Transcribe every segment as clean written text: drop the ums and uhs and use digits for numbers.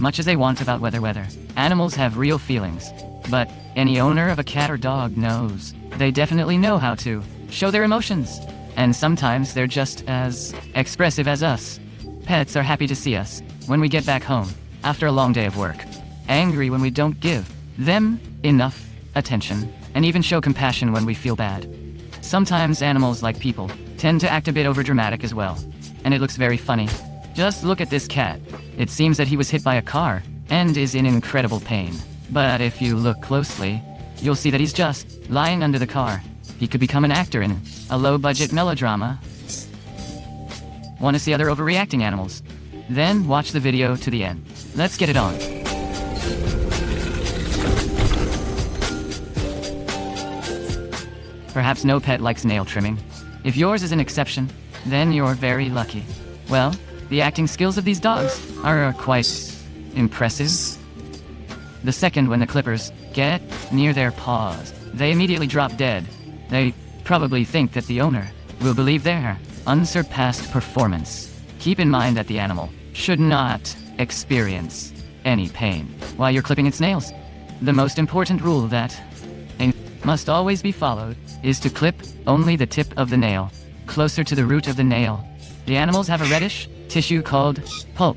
much as they want about weather. Animals have real feelings. But any owner of a cat or dog knows. They definitely know how to show their emotions. And sometimes they're just as expressive as us. Pets are happy to see us when we get back home after a long day of work. Angry when we don't give them enough attention, and even show compassion when we feel bad. Sometimes animals, like people, tend to act a bit overdramatic as well. And it looks very funny. Just look at this cat. It seems that he was hit by a car and is in incredible pain. But if you look closely, you'll see that he's just lying under the car. He could become an actor in a low-budget melodrama. Want to see other overreacting animals? Then watch the video to the end. Let's get it on. Perhaps no pet likes nail trimming. If yours is an exception, then you're very lucky. Well, the acting skills of these dogs are quite impressive. The second when the clippers get near their paws, they immediately drop dead. They probably think that the owner will believe their unsurpassed performance. Keep in mind that the animal should not experience any pain while you're clipping its nails. The most important rule that must always be followed is to clip only the tip of the nail, closer to the root of the nail. The animals have a reddish tissue called pulp.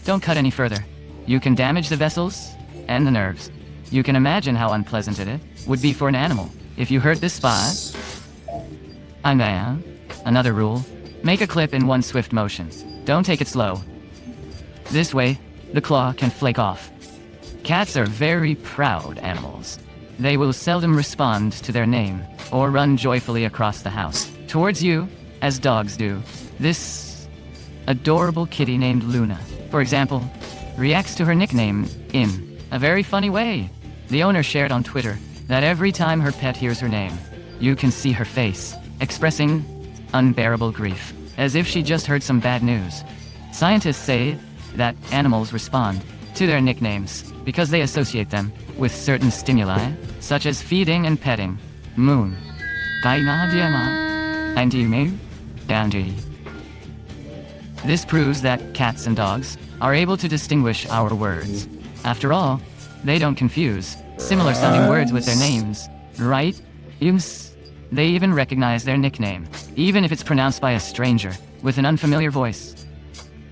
Don't cut any further. You can damage the vessels and the nerves. You can imagine how unpleasant it would be for an animal if you hurt this spot. Another rule, make a clip in one swift motion. Don't take it slow. This way, the claw can flake off. Cats are very proud animals. They will seldom respond to their name or run joyfully across the house towards you, as dogs do. This adorable kitty named Luna, for example, reacts to her nickname in a very funny way. The owner shared on Twitter that every time her pet hears her name, you can see her face expressing unbearable grief, as if she just heard some bad news. Scientists say that animals respond to their nicknames because they associate them with certain stimuli, such as feeding and petting. Moon. This proves that cats and dogs are able to distinguish our words. After all, they don't confuse similar sounding words with their names, right? They even recognize their nickname, even if it's pronounced by a stranger with an unfamiliar voice.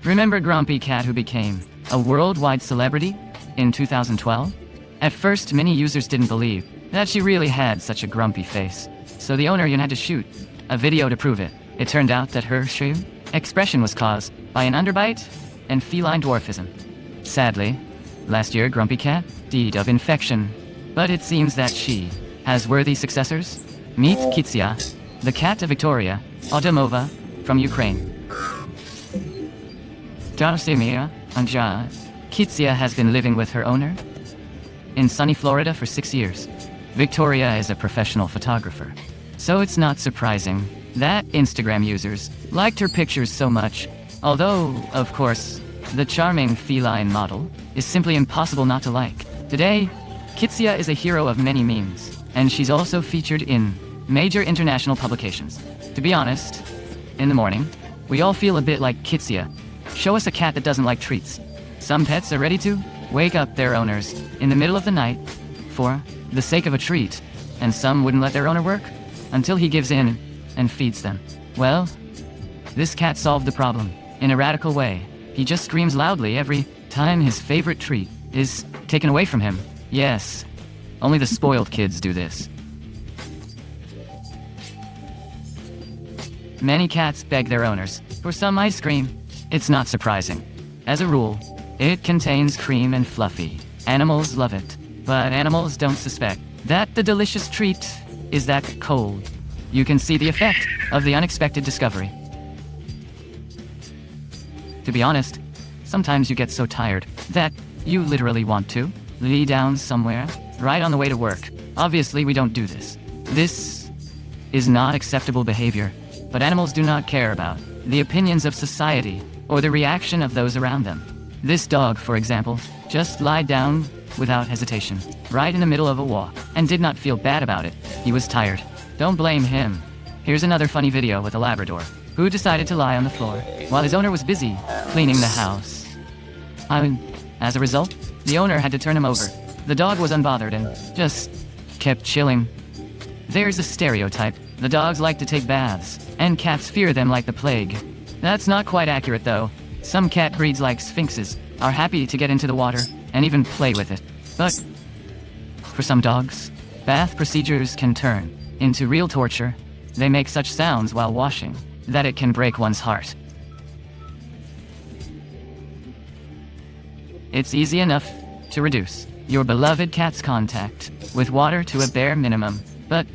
Remember Grumpy Cat, who became a worldwide celebrity in 2012? At first, many users didn't believe that she really had such a grumpy face, so the owner had to shoot a video to prove it. It turned out that her expression was caused by an underbite and feline dwarfism. Sadly, last year Grumpy Cat died of infection, but it seems that she has worthy successors. Meet Kitsia, the cat of Victoria Adamova from Ukraine. Kitsia has been living with her owner in sunny Florida for 6 years. Victoria is a professional photographer, so it's not surprising that Instagram users liked her pictures so much, although, of course, the charming feline model is simply impossible not to like. Today, Kitsia is a hero of many memes, and she's also featured in major international publications. To be honest, in the morning, we all feel a bit like Kitsia. Show us a cat that doesn't like treats. Some pets are ready to wake up their owners in the middle of the night for the sake of a treat, and some wouldn't let their owner work until he gives in and feeds them. Well, this cat solved the problem in a radical way. He just screams loudly every time his favorite treat is taken away from him. Yes, only the spoiled kids do this. Many cats beg their owners for some ice cream. It's not surprising. As a rule, it contains cream and fluffy. Animals love it, but animals don't suspect that the delicious treat is that cold. You can see the effect of the unexpected discovery. To be honest, sometimes you get so tired that you literally want to lay down somewhere right on the way to work. Obviously, we don't do this. This is not acceptable behavior, but animals do not care about the opinions of society or the reaction of those around them. This dog, for example, just lied down without hesitation, right in the middle of a walk, and did not feel bad about it. He was tired. Don't blame him. Here's another funny video with a Labrador who decided to lie on the floor while his owner was busy cleaning the house. As a result, the owner had to turn him over. The dog was unbothered and just kept chilling. There's a stereotype. The dogs like to take baths, and cats fear them like the plague. That's not quite accurate though. Some cat breeds like sphinxes are happy to get into the water and even play with it. But for some dogs, bath procedures can turn into real torture. They make such sounds while washing that it can break one's heart. It's easy enough to reduce your beloved cat's contact with water to a bare minimum, but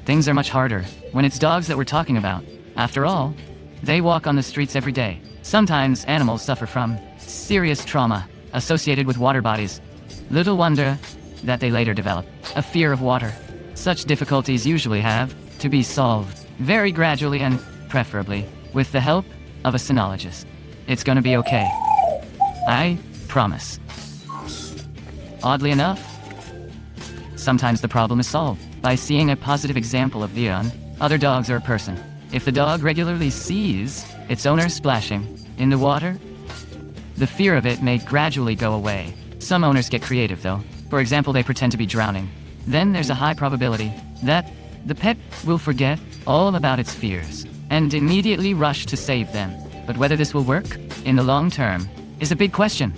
things are much harder when it's dogs that we're talking about. After all, they walk on the streets every day. Sometimes animals suffer from serious trauma associated with water bodies. Little wonder that they later develop a fear of water. Such difficulties usually have to be solved very gradually and preferably with the help of a cynologist. It's gonna be okay. I promise. Oddly enough, sometimes the problem is solved by seeing a positive example of the other dogs or a person. If the dog regularly sees its owner splashing in the water, the fear of it may gradually go away. Some owners get creative though. For example, they pretend to be drowning. Then there's a high probability that the pet will forget all about its fears and immediately rush to save them. But whether this will work in the long term is a big question.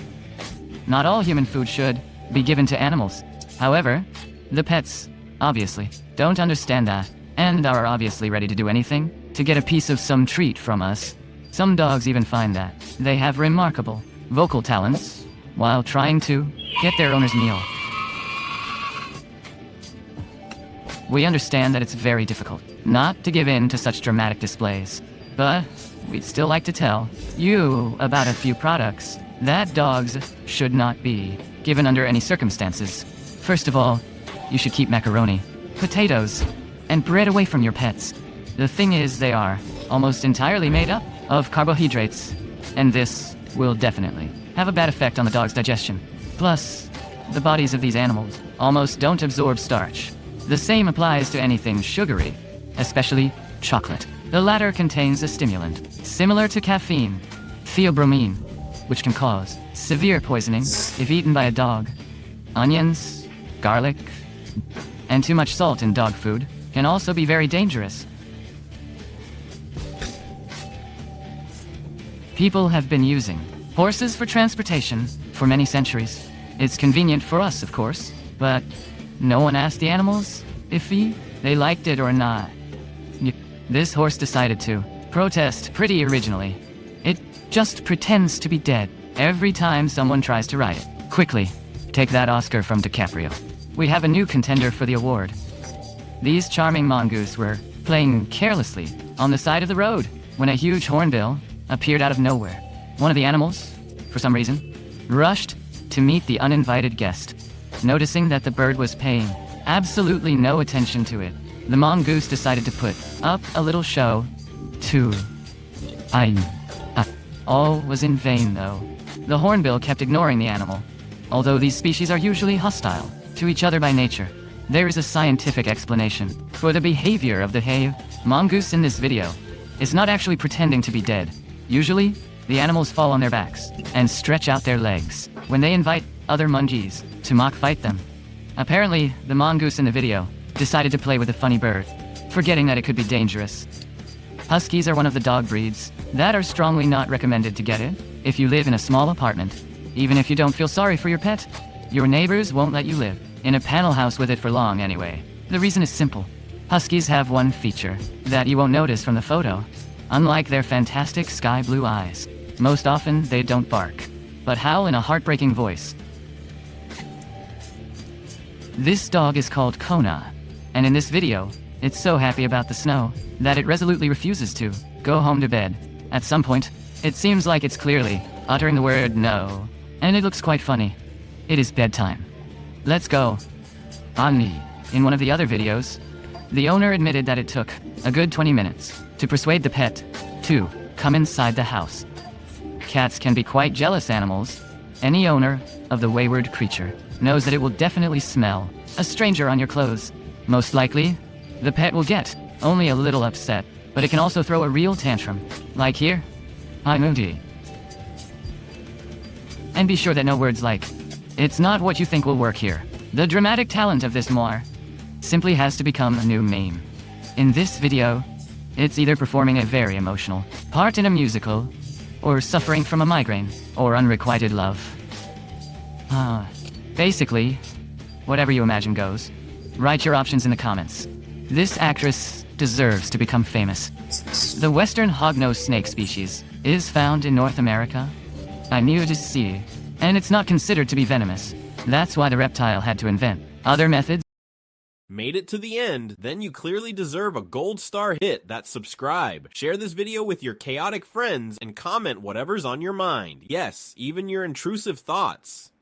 Not all human food should be given to animals. However, the pets, obviously, don't understand that, and are obviously ready to do anything to get a piece of some treat from us. Some dogs even find that they have remarkable vocal talents while trying to get their owner's meal. We understand that it's very difficult not to give in to such dramatic displays, but we'd still like to tell you about a few products that dogs should not be given under any circumstances. First of all, you should keep macaroni, potatoes, and bread away from your pets. The thing is, they are almost entirely made up of carbohydrates, and this will definitely have a bad effect on the dog's digestion. Plus, the bodies of these animals almost don't absorb starch. The same applies to anything sugary, especially chocolate. The latter contains a stimulant similar to caffeine, theobromine, which can cause severe poisoning if eaten by a dog. Onions, garlic, and too much salt in dog food can also be very dangerous. People have been using horses for transportation for many centuries. It's convenient for us, of course, but no one asked the animals if they liked it or not. This horse decided to protest pretty originally. It just pretends to be dead every time someone tries to ride it. Quickly, take that Oscar from DiCaprio. We have a new contender for the award. These charming mongoose were playing carelessly on the side of the road when a huge hornbill appeared out of nowhere. One of the animals, for some reason, rushed to meet the uninvited guest. Noticing that the bird was paying absolutely no attention to it, the mongoose decided to put up a little show too. All was in vain though. The hornbill kept ignoring the animal. Although these species are usually hostile to each other by nature, there is a scientific explanation for the behavior of the mongoose in this video. It's not actually pretending to be dead. Usually, the animals fall on their backs and stretch out their legs when they invite other monkeys to mock fight them. Apparently, the mongoose in the video decided to play with the funny bird, forgetting that it could be dangerous. Huskies are one of the dog breeds that are strongly not recommended to get it if you live in a small apartment. Even if you don't feel sorry for your pet, your neighbors won't let you live in a panel house with it for long anyway. The reason is simple. Huskies have one feature that you won't notice from the photo. Unlike their fantastic sky blue eyes, most often they don't bark, but howl in a heartbreaking voice. This dog is called Kona, and in this video, it's so happy about the snow that it resolutely refuses to go home to bed. At some point, it seems like it's clearly uttering the word no, and it looks quite funny. It is bedtime. Let's go. On me. In one of the other videos, the owner admitted that it took a good 20 minutes to persuade the pet to come inside the house. Cats can be quite jealous animals. Any owner of the wayward creature knows that it will definitely smell a stranger on your clothes. Most likely, the pet will get only a little upset, but it can also throw a real tantrum, like here. Hi, Moody. And be sure that no words like, "It's not what you think" will work here. The dramatic talent of this moir simply has to become a new meme. In this video, it's either performing a very emotional part in a musical, or suffering from a migraine, or unrequited love. Basically, whatever you imagine goes. Write your options in the comments. This actress deserves to become famous. The western hognose snake species is found in North America. I knew to see, and it's not considered to be venomous. That's why the reptile had to invent other methods. Made it to the end? Then you clearly deserve a gold star hit. That's subscribe. Share this video with your chaotic friends and comment whatever's on your mind. Yes, even your intrusive thoughts.